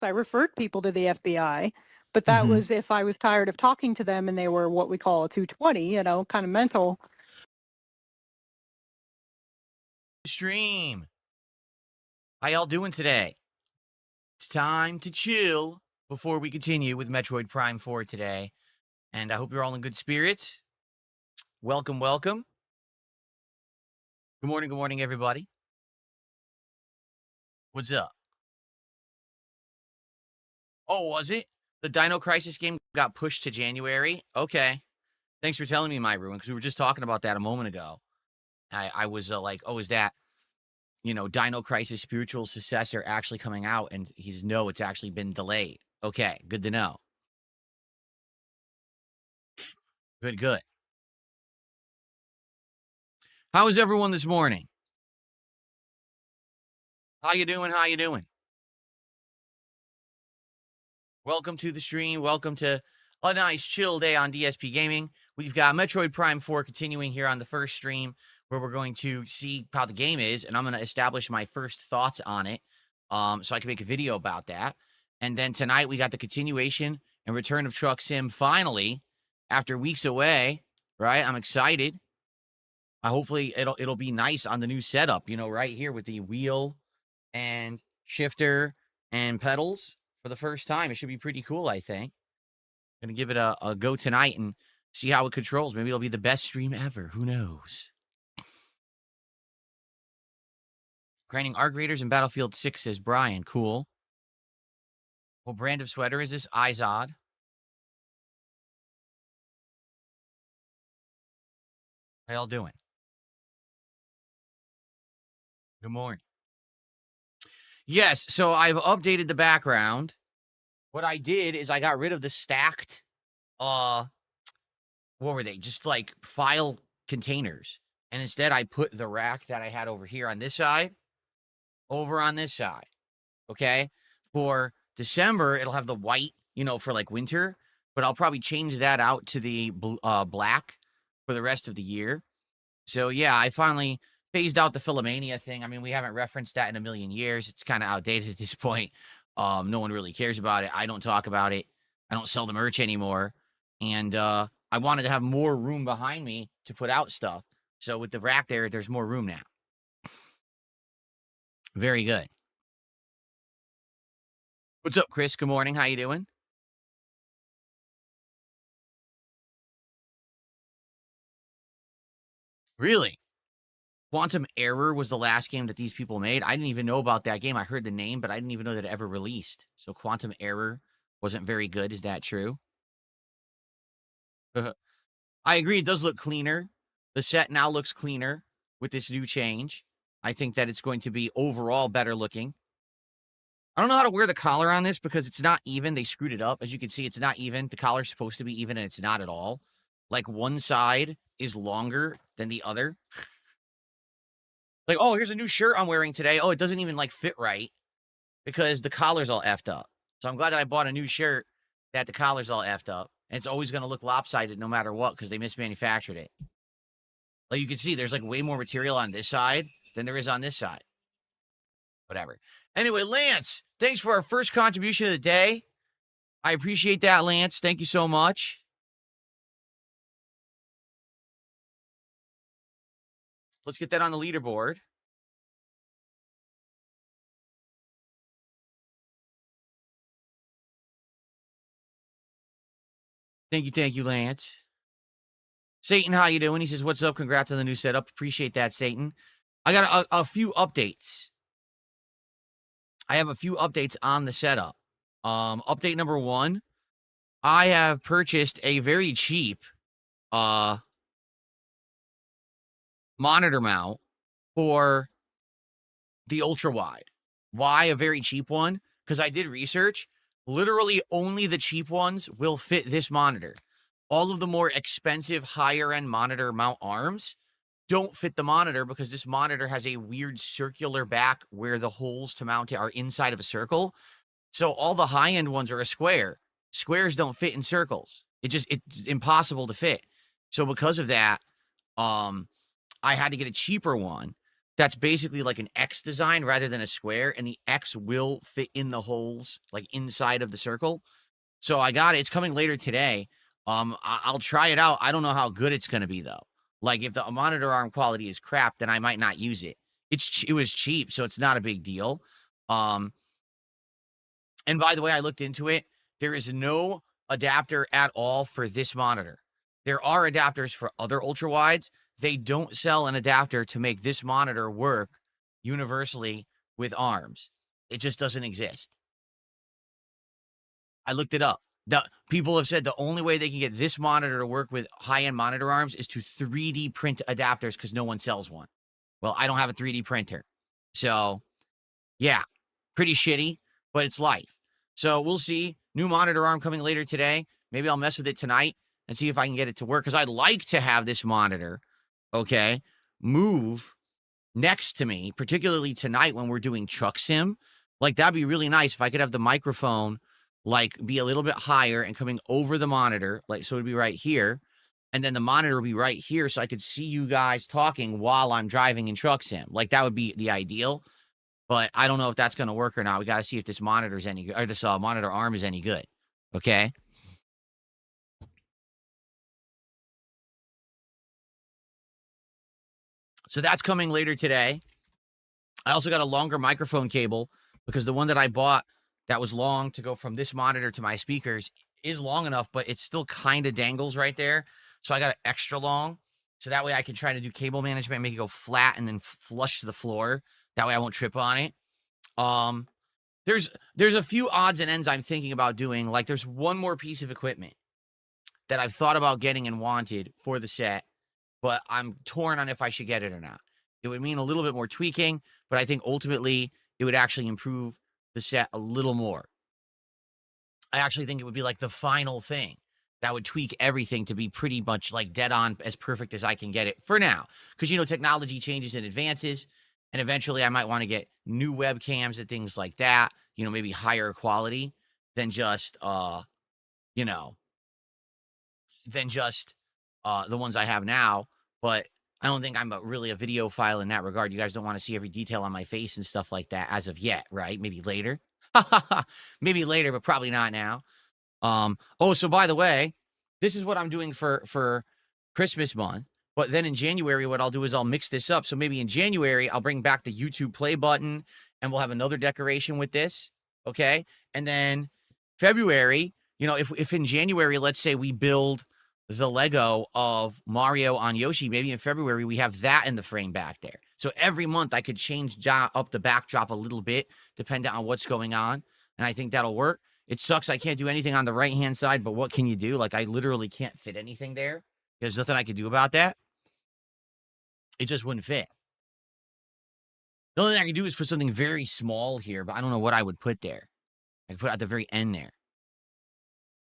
I referred people to the FBI, but that Mhm. was if I was tired of talking to them and they were what we call a 220, kind of mental. Stream. How y'all doing today? It's time to chill before we continue with Metroid Prime 4 today. And I hope you're all in good spirits. Welcome, welcome. Good morning, everybody. What's up? Oh, was it? The Dino Crisis game got pushed to January? Okay. Thanks for telling me, my ruin, because we were just talking about that a moment ago. I was like, oh, is that, Dino Crisis spiritual successor actually coming out? And he's, no, it's actually been delayed. Okay, good to know. Good, good. How is everyone this morning? How you doing? How you doing? Welcome to the stream. Welcome to a nice chill day on DSP Gaming. We've got Metroid Prime 4 continuing here on the first stream, where we're going to see how the game is, and I'm going to establish my first thoughts on it, so I can make a video about that. And then tonight we got the continuation and return of Truck Sim finally, after weeks away, right? I'm excited. Hopefully it'll be nice on the new setup, right here with the wheel and shifter and pedals for the first time. It should be pretty cool, I think. Gonna give it a go tonight and see how it controls. Maybe it'll be the best stream ever. Who knows? Grinding arc raiders in Battlefield 6, says Brian. Cool. What brand of sweater is this? Izod. How y'all doing? Good morning. Yes, so I've updated the background. What I did is I got rid of the stacked, what were they? Just like file containers. And instead I put the rack that I had over here on this side over on this side. Okay. For December, it'll have the white, for like winter, but I'll probably change that out to the black for the rest of the year. So yeah, I finally phased out the PhilaMania thing. I mean, we haven't referenced that in a million years. It's kind of outdated at this point. No one really cares about it. I don't talk about it. I don't sell the merch anymore. And I wanted to have more room behind me to put out stuff. So with the rack there, there's more room now. Very good. What's up, Chris? Good morning. How you doing? Really? Quantum Error was the last game that these people made. I didn't even know about that game. I heard the name, but I didn't even know that it ever released. So Quantum Error wasn't very good. Is that true? I agree. It does look cleaner. The set now looks cleaner with this new change. I think that it's going to be overall better looking. I don't know how to wear the collar on this because it's not even. They screwed it up. As you can see, it's not even. The collar's supposed to be even, and it's not at all. Like, one side is longer than the other. Like, oh, here's a new shirt I'm wearing today. Oh, it doesn't even, like, fit right because the collar's all effed up. So I'm glad that I bought a new shirt that the collar's all effed up. And it's always going to look lopsided no matter what because they mismanufactured it. Like, you can see, there's, like, way more material on this side than there is on this side. Whatever. Anyway, Lance, thanks for our first contribution of the day. I appreciate that, Lance. Thank you so much. Let's get that on the leaderboard. Thank you, Lance. Satan, how you doing? He says, what's up? Congrats on the new setup. Appreciate that, Satan. I got a few updates. I have a few updates on the setup. Update number 1, I have purchased a very cheap monitor mount for the ultra wide. Why a very cheap one? Because I did research. Literally only the cheap ones will fit this monitor. All of the more expensive, higher end monitor mount arms don't fit the monitor because this monitor has a weird circular back where the holes to mount it are inside of a circle. So all the high end ones are a square. Squares don't fit in circles. It's impossible to fit. So because of that, I had to get a cheaper one. that's basically like an X design rather than a square, and the X will fit in the holes, like inside of the circle. So I got it. It's coming later today. I'll try it out. I don't know how good it's going to be though. Like if the monitor arm quality is crap, then I might not use it. It was cheap, so it's not a big deal. Um, and by the way, I looked into it. There is no adapter at all for this monitor. There are adapters for other ultra wides. They don't sell an adapter to make this monitor work universally with arms. It just doesn't exist. I looked it up. The people have said the only way they can get this monitor to work with high-end monitor arms is to 3D print adapters because no one sells one. Well, I don't have a 3D printer. So, yeah, pretty shitty, but it's life. So we'll see. New monitor arm coming later today. Maybe I'll mess with it tonight and see if I can get it to work because I'd like to have this monitor, okay, move next to me, particularly tonight when we're doing truck sim. Like, that'd be really nice if I could have the microphone, like, be a little bit higher and coming over the monitor. Like, so it'd be right here. And then the monitor would be right here so I could see you guys talking while I'm driving in truck sim. Like, that would be the ideal. But I don't know if that's going to work or not. We got to see if this monitor's any good, or this monitor arm is any good. Okay. So that's coming later today. I also got a longer microphone cable because the one that I bought that was long to go from this monitor to my speakers is long enough, but it still kind of dangles right there. So I got it extra long. So that way I can try to do cable management, make it go flat and then flush to the floor. That way I won't trip on it. There's a few odds and ends I'm thinking about doing. Like there's one more piece of equipment that I've thought about getting and wanted for the set, but I'm torn on if I should get it or not. It would mean a little bit more tweaking, but I think ultimately it would actually improve the set a little more. I actually think it would be like the final thing that would tweak everything to be pretty much like dead on as perfect as I can get it for now. Because, you know, technology changes and advances, and eventually I might want to get new webcams and things like that, you know, maybe higher quality than just, you know, the ones I have now. But I don't think I'm really a video file in that regard. You guys don't want to see every detail on my face and stuff like that as of yet, right? Maybe later. Maybe later, but probably not now. Oh, so by the way, this is what I'm doing for Christmas month. But then in January, what I'll do is I'll mix this up. So maybe in January, I'll bring back the YouTube play button and we'll have another decoration with this. Okay. And then February, you know, if in January, let's say we build the Lego of Mario on Yoshi, maybe in February, we have that in the frame back there. So every month I could change up the backdrop a little bit, depending on what's going on. And I think that'll work. It sucks I can't do anything on the right-hand side, but what can you do? Like, I literally can't fit anything there. There's nothing I could do about that. It just wouldn't fit. The only thing I can do is put something very small here, but I don't know what I would put there. I could put it at the very end there.